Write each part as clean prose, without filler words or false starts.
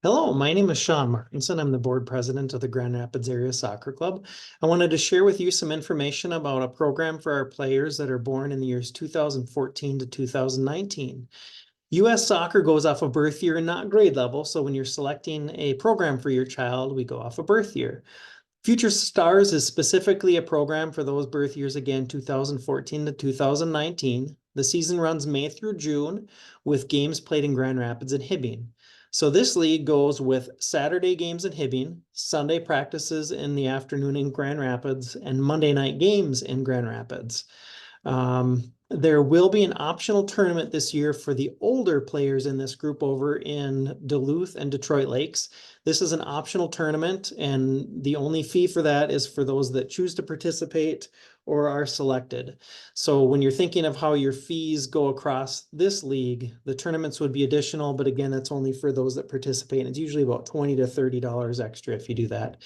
Hello, my name is Sean Martinson. I'm the board president of the Grand Rapids Area Soccer Club. I wanted to share with you some information about a program for our players that are born in the years 2014 to 2019. US soccer goes off of birth year and not grade level. So when you're selecting a program for your child, we go off of birth year. Future Stars is specifically a program for those birth years, again, 2014 to 2019. The season runs May through June with games played in Grand Rapids and Hibbing. So this league goes with Saturday games in Hibbing, Sunday practices in the afternoon in Grand Rapids, and Monday night games in Grand Rapids. There will be an optional tournament this year for the older players in this group over in Duluth and Detroit Lakes. This is an optional tournament, and the only fee for that is for those that choose to participate or are selected. So when you're thinking of how your fees go across this league, the tournaments would be additional, but again, that's only for those that participate. And it's usually about $20 to $30 extra if you do that.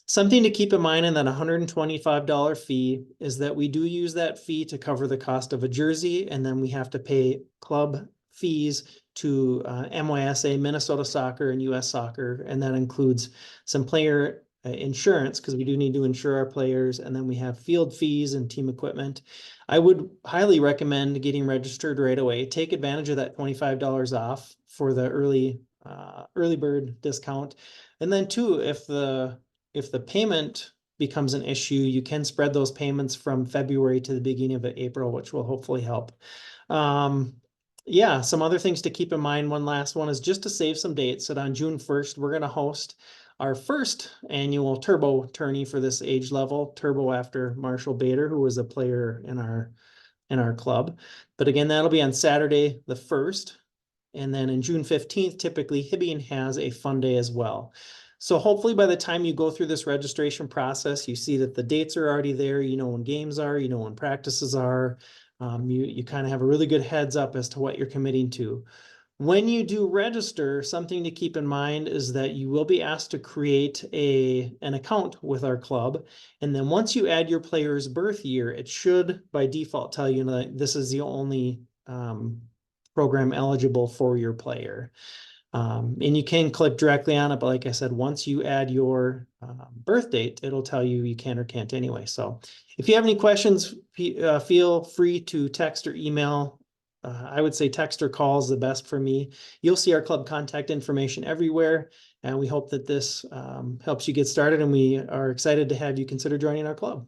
Something to keep in mind in that $125 fee is that we do use that fee to cover the cost of a jersey, and then we have to pay club fees to MYSA, Minnesota Soccer, and US Soccer, and that includes some player insurance, because we do need to insure our players, and then we have field fees and team equipment. I would highly recommend getting registered right away. Take advantage of that $25 off for the early bird discount. And then too, if the payment becomes an issue, you can spread those payments from February to the beginning of April, which will hopefully help. Yeah, some other things to keep in mind. One last one is just to save some dates. So on June 1st, we're going to host our first annual Turbo tourney for this age level. Turbo after Marshall Bader, who was a player in our club. But again, that'll be on Saturday the 1st. And then in June 15th, typically Hibbing has a fun day as well. So hopefully by the time you go through this registration process, you see that the dates are already there. You know when games are, you know when practices are. You kind of have a really good heads up as to what you're committing to. When you do register, something to keep in mind is that you will be asked to create an account with our club. And then once you add your player's birth year, it should by default tell you that this is the only program eligible for your player. And you can click directly on it, but like I said, once you add your birth date, it'll tell you you can or can't anyway. So if you have any questions, feel free to text or email. I would say text or call is the best for me. You'll see our club contact information everywhere, and we hope that this helps you get started, and we are excited to have you consider joining our club.